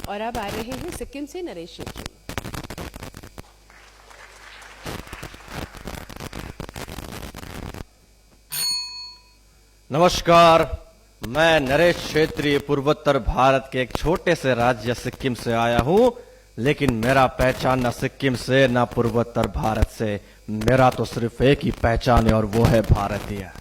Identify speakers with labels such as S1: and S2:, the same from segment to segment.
S1: और अब आ रहे हैं सिक्किम से नरेश छेत्री।
S2: नमस्कार, मैं नरेश छेत्री पूर्वोत्तर भारत के एक छोटे से राज्य सिक्किम से आया हूं, लेकिन मेरा पहचान न सिक्किम से न पूर्वोत्तर भारत से। मेरा तो सिर्फ एक ही पहचान है और वो है भारतीय।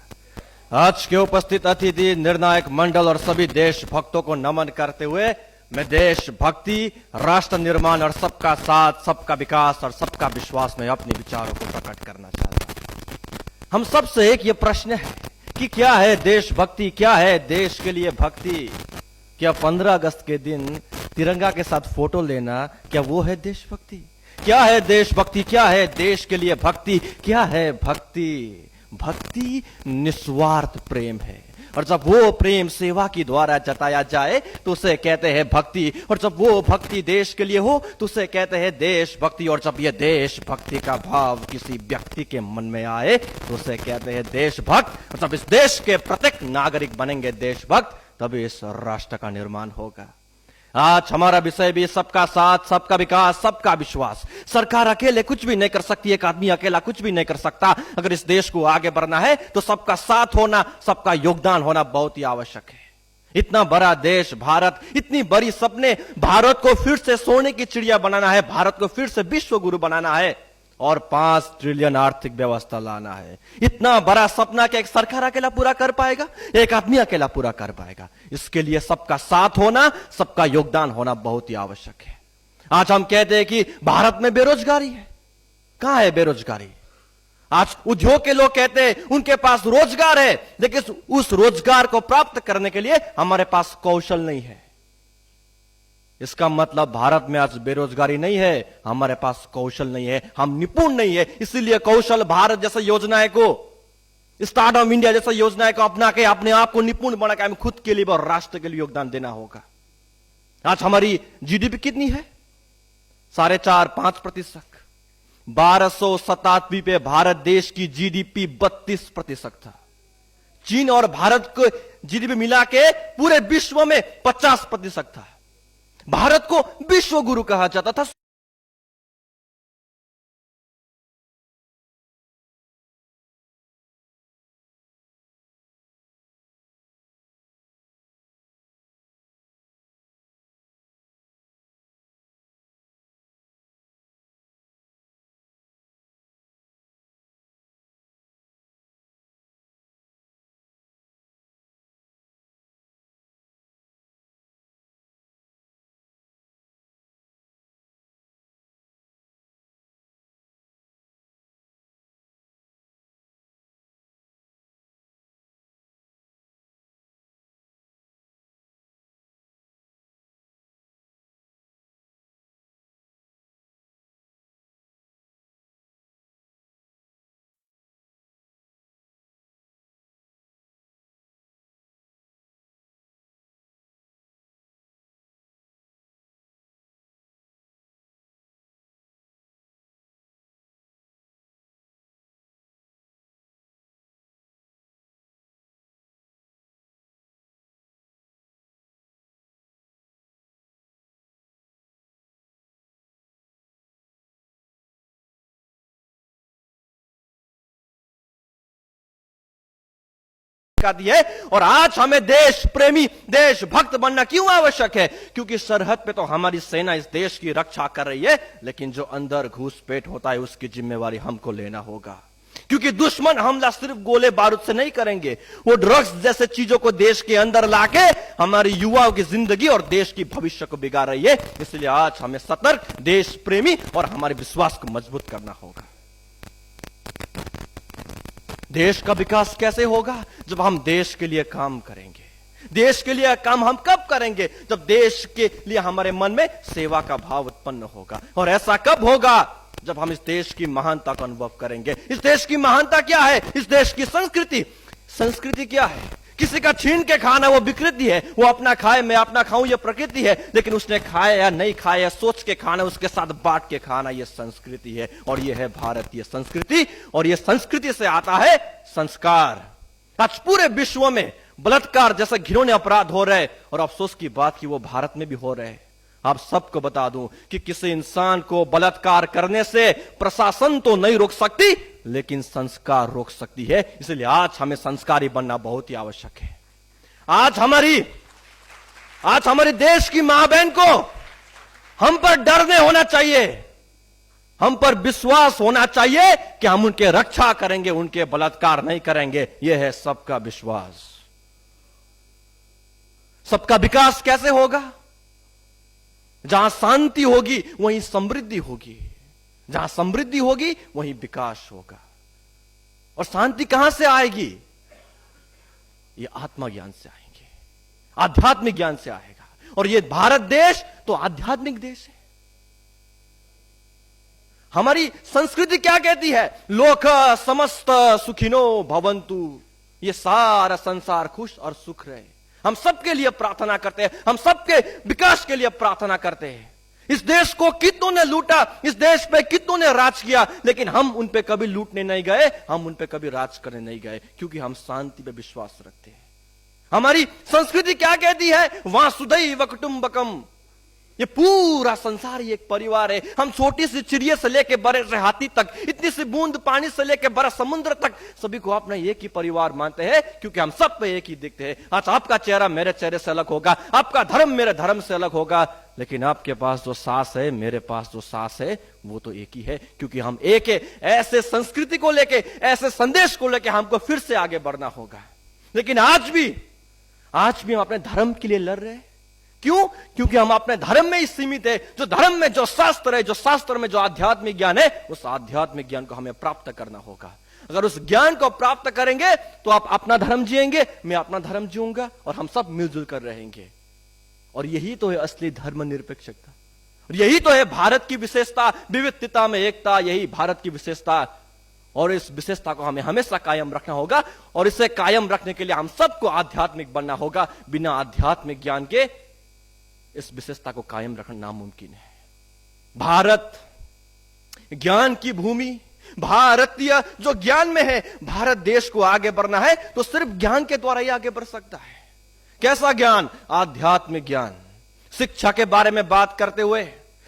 S2: आज के उपस्थित अतिथि, निर्णायक मंडल और सभी देशभक्तों को नमन करते हुए मैं देशभक्ति, राष्ट्र निर्माण और सबका साथ, सबका विकास और सबका विश्वास में अपने विचारों को प्रकट करना चाहता हूं। हम सबसे एक ये प्रश्न है कि क्या है देशभक्ति, क्या है देश के लिए भक्ति? क्या 15 अगस्त के दिन तिरंगा के साथ फोटो लेना, क्या वो है देशभक्ति? क्या है देशभक्ति? क्या है देश के लिए भक्ति? क्या है भक्ति? भक्ति निस्वार्थ प्रेम है, और जब वो प्रेम सेवा की द्वारा जताया जाए तो उसे कहते हैं भक्ति, और जब वो भक्ति देश के लिए हो तो उसे कहते हैं देशभक्ति, और जब ये देशभक्ति का भाव किसी व्यक्ति के मन में आए तो उसे कहते हैं देशभक्त, और जब इस देश के प्रत्येक नागरिक बनेंगे देशभक्त तभी इस राष्ट्र का निर्माण होगा। आज हमारा विषय भी सबका साथ, सबका विकास, सबका विश्वास। सरकार अकेले कुछ भी नहीं कर सकती, एक आदमी अकेला कुछ भी नहीं कर सकता। अगर इस देश को आगे बढ़ना है तो सबका साथ होना, सबका योगदान होना बहुत ही आवश्यक है। इतना बड़ा देश भारत, इतनी बड़ी सपने, भारत को फिर से सोने की चिड़िया बनाना है, भारत को फिर से विश्व गुरु बनाना है और 5 ट्रिलियन आर्थिक व्यवस्था लाना है। इतना बड़ा सपना क्या एक सरकार अकेला पूरा कर पाएगा? एक आदमी अकेला पूरा कर पाएगा? इसके लिए सबका साथ होना, सबका योगदान होना बहुत ही आवश्यक है। आज हम कहते हैं कि भारत में बेरोजगारी है। कहां है बेरोजगारी? आज उद्योग के लोग कहते हैं उनके पास रोजगार है, लेकिन उस रोजगार को प्राप्त करने के लिए हमारे पास कौशल नहीं है। इसका मतलब भारत में आज बेरोजगारी नहीं है, हमारे पास कौशल नहीं है, हम निपुण नहीं है। इसीलिए कौशल भारत जैसे योजनाएं को, स्टार्टअप इंडिया जैसे योजनाएं को अपना के अपने आप को निपुण बना के हमें खुद के लिए और राष्ट्र के लिए योगदान देना होगा। आज हमारी जीडीपी कितनी है? 4.5-5%। 1200 शताब्दी पे भारत देश की जीडीपी 32% था। चीन और भारत को जीडीपी मिला के पूरे विश्व में 50% था। भारत को विश्व गुरु कहा जाता था। का दी है। और आज हमें देश प्रेमी, देशभक्त बनना क्यों आवश्यक है? क्योंकि सरहद पे तो हमारी सेना इस देश की रक्षा कर रही है, लेकिन जो अंदर घुसपैठ होता है उसकी जिम्मेवारी हमको लेना होगा। क्योंकि दुश्मन हमला सिर्फ गोले बारूद से नहीं करेंगे, वो ड्रग्स जैसे चीजों को देश के अंदर लाके हमारी युवाओं की जिंदगी और देश की भविष्य को बिगाड़ रही है। इसलिए आज हमें सतर्क, देश प्रेमी और हमारे विश्वास को मजबूत करना होगा। देश का विकास कैसे होगा? जब हम देश के लिए काम करेंगे। देश के लिए काम हम कब करेंगे? जब देश के लिए हमारे मन में सेवा का भाव उत्पन्न होगा। और ऐसा कब होगा? जब हम इस देश की महानता को अनुभव करेंगे। इस देश की महानता क्या है? इस देश की संस्कृति। संस्कृति क्या है? किसी का छीन के खाना वो विकृति है, वो अपना खाए मैं अपना खाऊं ये प्रकृति है, लेकिन उसने खाया या नहीं खाया सोच के खाना, उसके साथ बांट के खाना ये संस्कृति है। और ये है भारतीय संस्कृति, और ये संस्कृति से आता है संस्कार। आज पूरे विश्व में बलात्कार जैसे घिनौने अपराध हो रहे, और अफसोस की बात कि वो भारत में भी हो रहे हैं। आप सबको बता दूं कि किसी इंसान को बलात्कार करने से प्रशासन तो नहीं रोक सकती, लेकिन संस्कार रोक सकती है। इसलिए आज हमें संस्कारी बनना बहुत ही आवश्यक है। आज हमारी देश की मां बहन को हम पर डर नहीं होना चाहिए, हम पर विश्वास होना चाहिए कि हम उनके रक्षा करेंगे, उनके बलात्कार नहीं करेंगे। यह है सबका विश्वास। सबका विकास कैसे होगा? जहां शांति होगी वहीं समृद्धि होगी, जहां समृद्धि होगी वहीं विकास होगा। और शांति कहां से आएगी? ये आत्मा ज्ञान से आएंगे, आध्यात्मिक ज्ञान से आएगा। और ये भारत देश तो आध्यात्मिक देश है। हमारी संस्कृति क्या कहती है? लोक समस्त सुखिनो भवंतु, ये सारा संसार खुश और सुख रहे। हम सबके लिए प्रार्थना करते हैं, हम सबके विकास के लिए प्रार्थना करते हैं। इस देश को कितनों ने लूटा, इस देश पे कितनों ने राज किया, लेकिन हम उन पे कभी लूटने नहीं गए, हम उन पे कभी राज करने नहीं गए, क्योंकि हम शांति पे विश्वास रखते हैं। हमारी संस्कृति क्या कहती है? वासुदैव कुटुंबकम, ये पूरा संसार ही एक परिवार है। हम छोटी सी चिड़िया से लेके बड़े से हाथी तक, इतनी सी बूंद पानी से लेके बड़ा समुद्र तक, सभी को अपना एक ही परिवार मानते हैं, क्योंकि हम सब पे एक ही दिखते हैं। आज आपका चेहरा मेरे चेहरे से अलग होगा, आपका धर्म मेरे धर्म से अलग होगा, लेकिन आपके पास जो सांस है, मेरे पास जो सांस है, वो तो एक ही है, क्योंकि हम एक है। ऐसे संस्कृति को लेके, ऐसे संदेश को लेके हमको फिर से आगे बढ़ना होगा। लेकिन आज भी हम अपने धर्म के लिए लड़ रहे हैं। क्यों? क्योंकि हम अपने धर्म में ही सीमित है। जो धर्म में जो शास्त्र है, जो शास्त्र में जो आध्यात्मिक ज्ञान है, उस आध्यात्मिक ज्ञान को हमें प्राप्त करना होगा। अगर उस ज्ञान को प्राप्त करेंगे तो आप अपना धर्म जिएंगे, मैं अपना धर्म जीऊंगा, और हम सब मिलजुल कर रहेंगे। और यही तो है असली धर्मनिरपेक्षता, और यही तो है भारत की विशेषता, विविधता में एकता, यही भारत की विशेषता। और इस विशेषता को हमें हमेशा कायम रखना होगा, और इसे कायम रखने के लिए हम सबको आध्यात्मिक बनना होगा। बिना आध्यात्मिक ज्ञान के इस विशेषता को कायम रखना नामुमकिन है। भारत ज्ञान की भूमि, भारतीय जो ज्ञान में है, भारत देश को आगे बढ़ना है तो सिर्फ ज्ञान के द्वारा ही आगे बढ़ सकता है। कैसा ज्ञान? आध्यात्मिक ज्ञान। शिक्षा के बारे में बात करते हुए,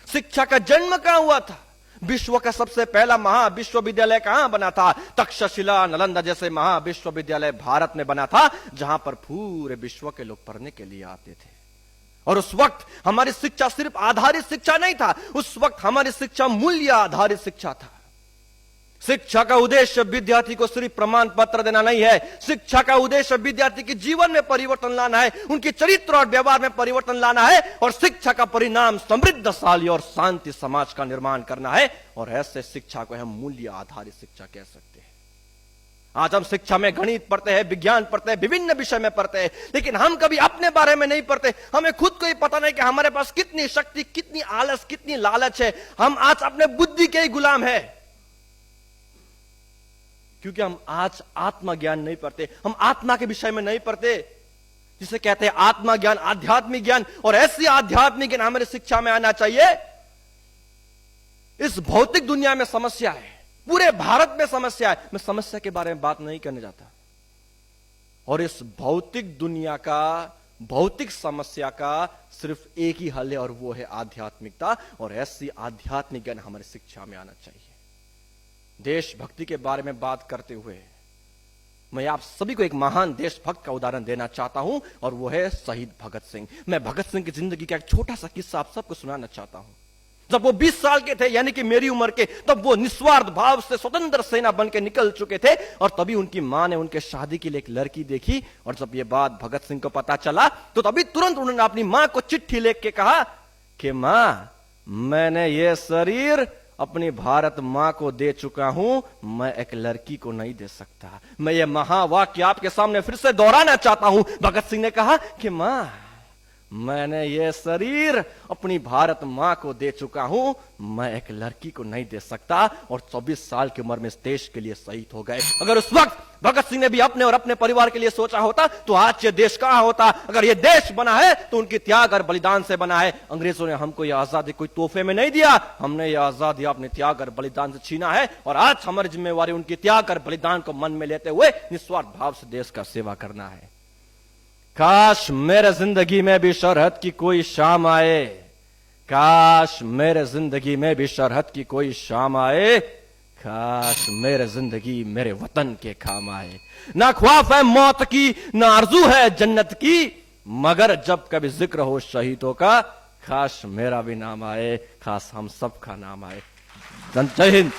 S2: शिक्षा का जन्म कहां हुआ था? विश्व का सबसे पहला महाविश्वविद्यालय कहां बना था? तक्षशिला, नालंदा जैसे महाविश्वविद्यालय भारत में बना था, जहां पर पूरे विश्व के लोग पढ़ने के लिए आते थे। और उस वक्त हमारी शिक्षा सिर्फ आधारित शिक्षा नहीं था, उस वक्त हमारी शिक्षा मूल्य आधारित शिक्षा था। शिक्षा का उद्देश्य विद्यार्थी को सिर्फ प्रमाण पत्र देना नहीं है, शिक्षा का उद्देश्य विद्यार्थी के जीवन में परिवर्तन लाना है, उनके चरित्र और व्यवहार में परिवर्तन लाना है, और शिक्षा का परिणाम समृद्धशाली और शांति समाज का निर्माण करना है। और ऐसे शिक्षा को हम मूल्य आधारित शिक्षा कह सकते हैं। आज हम शिक्षा में गणित पढ़ते हैं, विज्ञान पढ़ते हैं, विभिन्न विषय में पढ़ते हैं, लेकिन हम कभी अपने बारे में नहीं पढ़ते। हमें खुद को ही पता नहीं कि हमारे पास कितनी शक्ति, कितनी आलस, कितनी लालच है। हम आज अपने बुद्धि के ही गुलाम हैं, क्योंकि हम आज आत्मा ज्ञान नहीं पढ़ते, हम आत्मा के विषय में नहीं पढ़ते, जिसे कहते हैं आत्मा ज्ञान, आध्यात्मिक ज्ञान। और ऐसी आध्यात्मिक ज्ञान हमारी शिक्षा में आना चाहिए। इस भौतिक दुनिया में समस्या है, पूरे भारत में समस्या है। मैं समस्या के बारे में बात नहीं करने जाता, और इस भौतिक दुनिया का, भौतिक समस्या का सिर्फ एक ही हल है, और वो है आध्यात्मिकता। और ऐसी आध्यात्मिक ज्ञान हमारी शिक्षा में आना चाहिए। देशभक्ति के बारे में बात करते हुए मैं आप सभी को एक महान देशभक्त का उदाहरण देना चाहता हूं, और वो है शहीद भगत सिंह। मैं भगत सिंह की जिंदगी का एक छोटा सा किस्सा आप सबको सुनाना चाहता हूं। जब वो 20 साल के थे, यानी कि मेरी उम्र के, तब वो निस्वार्थ भाव से स्वतंत्र सेना बन के निकल चुके थे। और तभी उनकी मां ने उनके शादी के लिए एक लड़की देखी, और जब ये बात भगत सिंह को पता चला तो तभी तुरंत उन्होंने अपनी मां को चिट्ठी लिख के कहा कि मां, मैंने ये शरीर अपनी भारत मां को दे चुका हूं, मैं एक लड़की को नहीं दे सकता। मैं ये महावाक्य आपके सामने फिर से दोहराना चाहता हूं। भगत सिंह ने कहा कि मां, मैंने ये शरीर अपनी भारत मां को दे चुका हूं, मैं एक लड़की को नहीं दे सकता। और 24 साल की उम्र में इस देश के लिए शहीद हो गए। अगर उस वक्त भगत सिंह ने भी अपने और अपने परिवार के लिए सोचा होता तो आज ये देश कहां होता? अगर ये देश बना है तो उनकी त्याग और बलिदान से बना है। अंग्रेजों ने हमको यह आजादी कोई तोहफे में नहीं दिया, हमने यह आजादी अपने त्याग और बलिदान से छीना है। और आज हमारी जिम्मेवारी उनकी त्याग और बलिदान को मन में लेते हुए निस्वार्थ भाव से देश का सेवा करना है। काश मेरे जिंदगी में भी शरहद की कोई शाम आए, काश मेरे जिंदगी में भी शरहद की कोई शाम आए, काश मेरे जिंदगी मेरे वतन के काम आए। ना ख्वाब है मौत की, ना आरजू है जन्नत की, मगर जब कभी जिक्र हो शहीदों का, काश मेरा भी नाम आए, काश हम सब का नाम आए। जय हिंद।